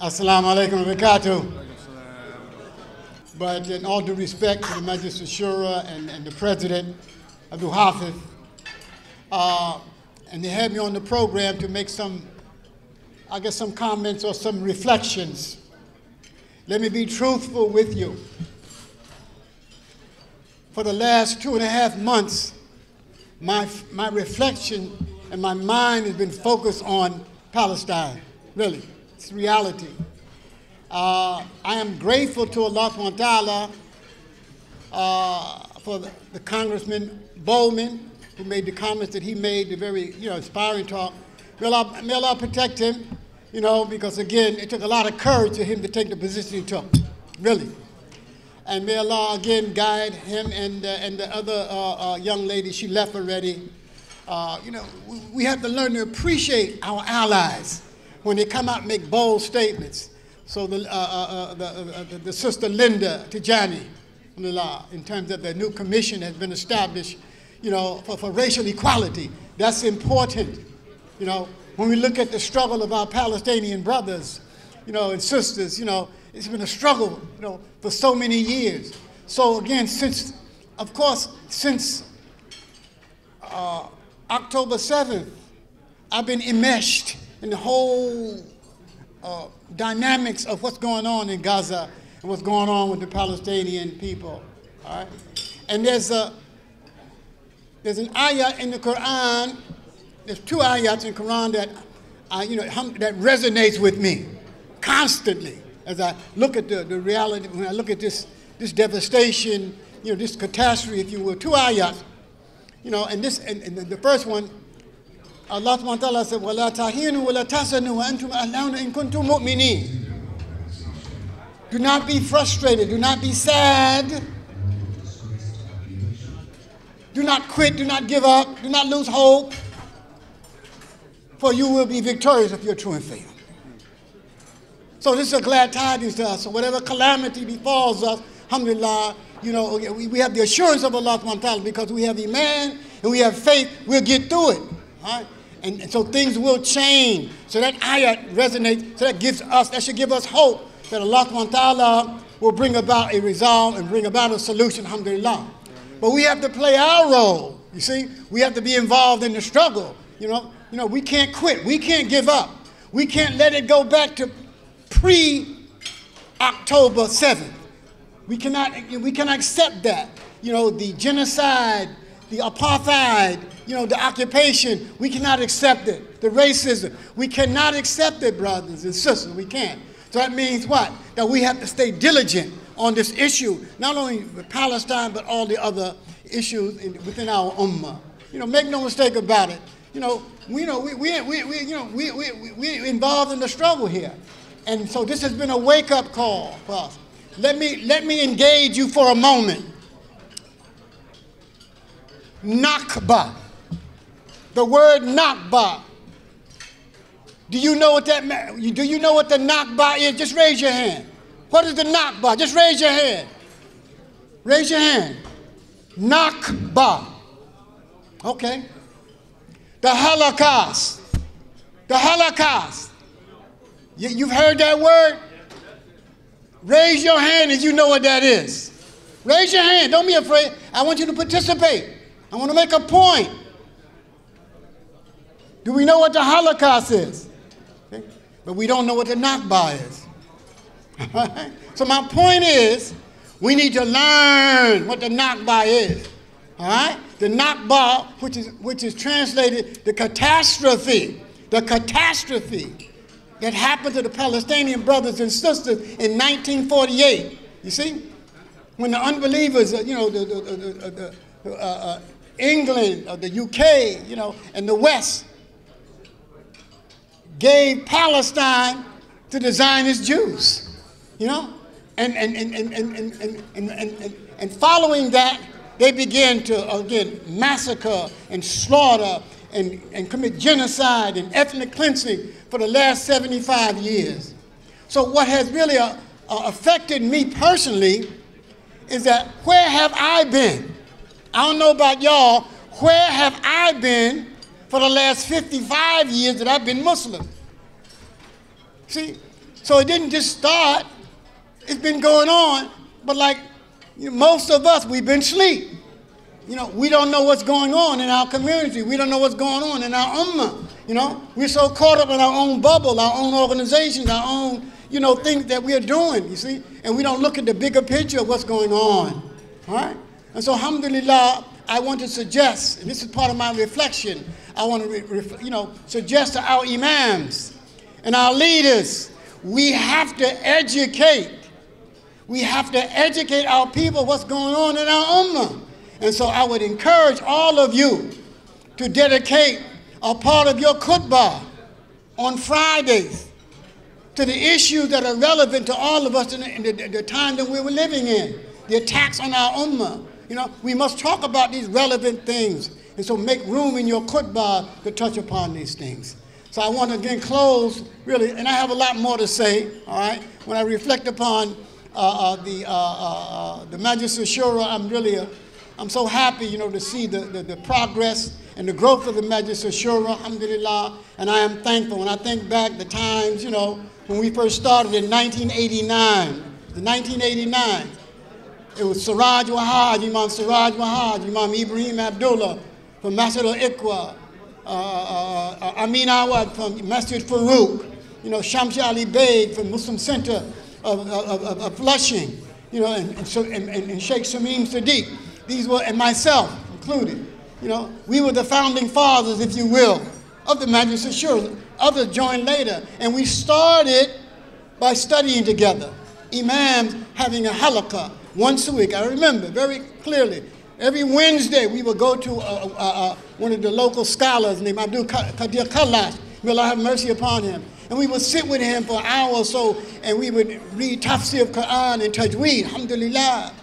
Assalamu alaikum wa barakatuh. But in all due respect to the Majlis Ash-Shura and the President, Abdul Hafiz, and they had me on the program to make some comments or some reflections. Let me be truthful with you. For the last 2.5 months, my reflection and my mind has been focused on Palestine, really. It's reality. I am grateful to Allah subhanahu wa ta'ala for the Congressman Bowman, who made the comments that he made, the very inspiring talk. May Allah protect him, because again, it took a lot of courage for him to take the position he took, really. And may Allah again guide him and the other young lady, she left already. We have to learn to appreciate our allies when they come out and make bold statements. So the sister Linda Tijani, in terms of the new commission has been established, for racial equality. That's important. When we look at the struggle of our Palestinian brothers, and sisters, it's been a struggle, for so many years. So again, since October 7th, I've been enmeshed in the whole dynamics of what's going on in Gaza and what's going on with the Palestinian people. All right? And there's an ayat in the Quran. There's 2 ayats in the Quran that that resonates with me constantly as I look at the reality. When I look at this devastation, this catastrophe, if you will. 2 ayats, and the first one. Allah subhanahu wa ta'ala said, وَلَا تَهِينُوا وَلَا تَحْزَنُوا وَأَنْتُمْ أَعْلَوْنَ إِن كُنتُم مُؤْمِنِينَ. Do not be frustrated. Do not be sad. Do not quit. Do not give up. Do not lose hope. For you will be victorious if you're true in faith. So this is a glad tidings to us. So whatever calamity befalls us, alhamdulillah, we have the assurance of Allah subhanahu wa ta'ala because we have iman and we have faith, we'll get through it. All right? And so things will change. So that ayat resonates. So that should give us hope that Allah subhanahu wa ta'ala will bring about a resolve and bring about a solution, alhamdulillah. But we have to play our role. You see, we have to be involved in the struggle. We can't quit. We can't give up. We can't let it go back to pre-October 7th. We cannot accept that. The genocide, the apartheid, the occupation, we cannot accept it. The racism, we cannot accept it, brothers and sisters, we can't. So that means what? That we have to stay diligent on this issue, not only with Palestine, but all the other issues within our ummah. Make no mistake about it. We're involved in the struggle here. And so this has been a wake-up call for us. Let me engage you for a moment. Nakba. The word Nakba. Do you know what that means? Do you know what the Nakba is? Just raise your hand. What is the Nakba? Just raise your hand. Raise your hand. Nakba. Okay. The Holocaust. The Holocaust. You've heard that word? Raise your hand if you know what that is. Raise your hand. Don't be afraid. I want you to participate. I want to make a point. Do we know what the Holocaust is? Okay. But we don't know what the Nakba is. So my point is, we need to learn what the Nakba is. All right? The Nakba, which is translated the catastrophe that happened to the Palestinian brothers and sisters in 1948. You see, when the unbelievers, England or the UK, and the West gave Palestine to the Zionist Jews, and following that, they began to again massacre and slaughter and commit genocide and ethnic cleansing for the last 75 years. So what has really affected me personally is that where have I been? I don't know about y'all, where have I been for the last 55 years that I've been Muslim? See, So it didn't just start. It's been going on. But like most of us, we've been asleep. We don't know what's going on in our community. We don't know what's going on in our ummah. We're so caught up in our own bubble, our own organizations, our own, things that we are doing, you see? And we don't look at the bigger picture of what's going on, all right? And so, alhamdulillah, I want to suggest, and this is part of my reflection, I want to, suggest to our imams and our leaders, we have to educate. We have to educate our people what's going on in our ummah. And so I would encourage all of you to dedicate a part of your khutbah on Fridays to the issues that are relevant to all of us in the time that we were living in, the attacks on our ummah. We must talk about these relevant things. And so make room in your khutbah to touch upon these things. So I want to again close, really, and I have a lot more to say, all right? When I reflect upon the Majlis Ash-Shura, I'm so happy, to see the progress and the growth of the Majlis Ash-Shura, alhamdulillah, and I am thankful. When I think back the times, when we first started in 1989, it was Siraj Wahaj, Imam Siraj Wahaj, Imam Ibrahim Abdullah from Masjid al-Iqwa, Amin Awad from Masjid Farouk, Shamsi Ali Beg from Muslim Center of Flushing, and Sheikh Samin Sadiq. These were, and myself included, we were the founding fathers, if you will, of the Majlis Ash-Shura. Others joined later, and we started by studying together. Imams having a halaqah once a week. I remember very clearly. Every Wednesday, we would go to one of the local scholars named Abdul Qadir Khallash. May Allah have mercy upon him. And we would sit with him for an hour or so, and we would read tafsir of Quran and tajweed, alhamdulillah.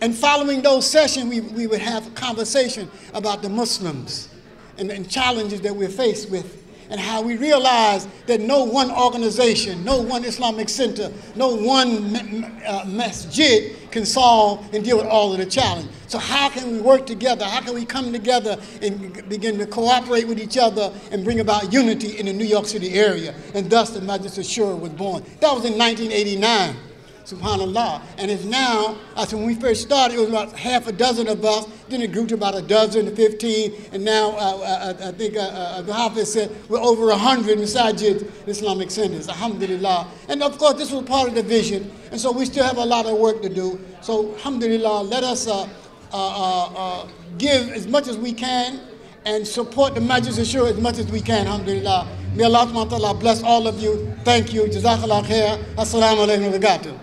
And following those sessions, we would have a conversation about the Muslims and challenges that we're faced with, and how we realize that no one organization, no one Islamic center, no one masjid can solve and deal with all of the challenge. So how can we work together? How can we come together and begin to cooperate with each other and bring about unity in the New York City area? And thus the Majlis Ash-Shura was born. That was in 1989. Subhanallah. And it's now, when we first started, it was about half a dozen of us, then it grew to about a dozen, 15, and now I think the Hafiz said we're over 100 masajid, Islamic centers, alhamdulillah. And of course, this was part of the vision, and so we still have a lot of work to do. So, alhamdulillah, let us give as much as we can and support the Majlis Ash-Shura as much as we can, alhamdulillah. May Allah subhanahu wa ta'ala bless all of you. Thank you. Jazakallah khair. Assalamu alaikum wa barakatuh.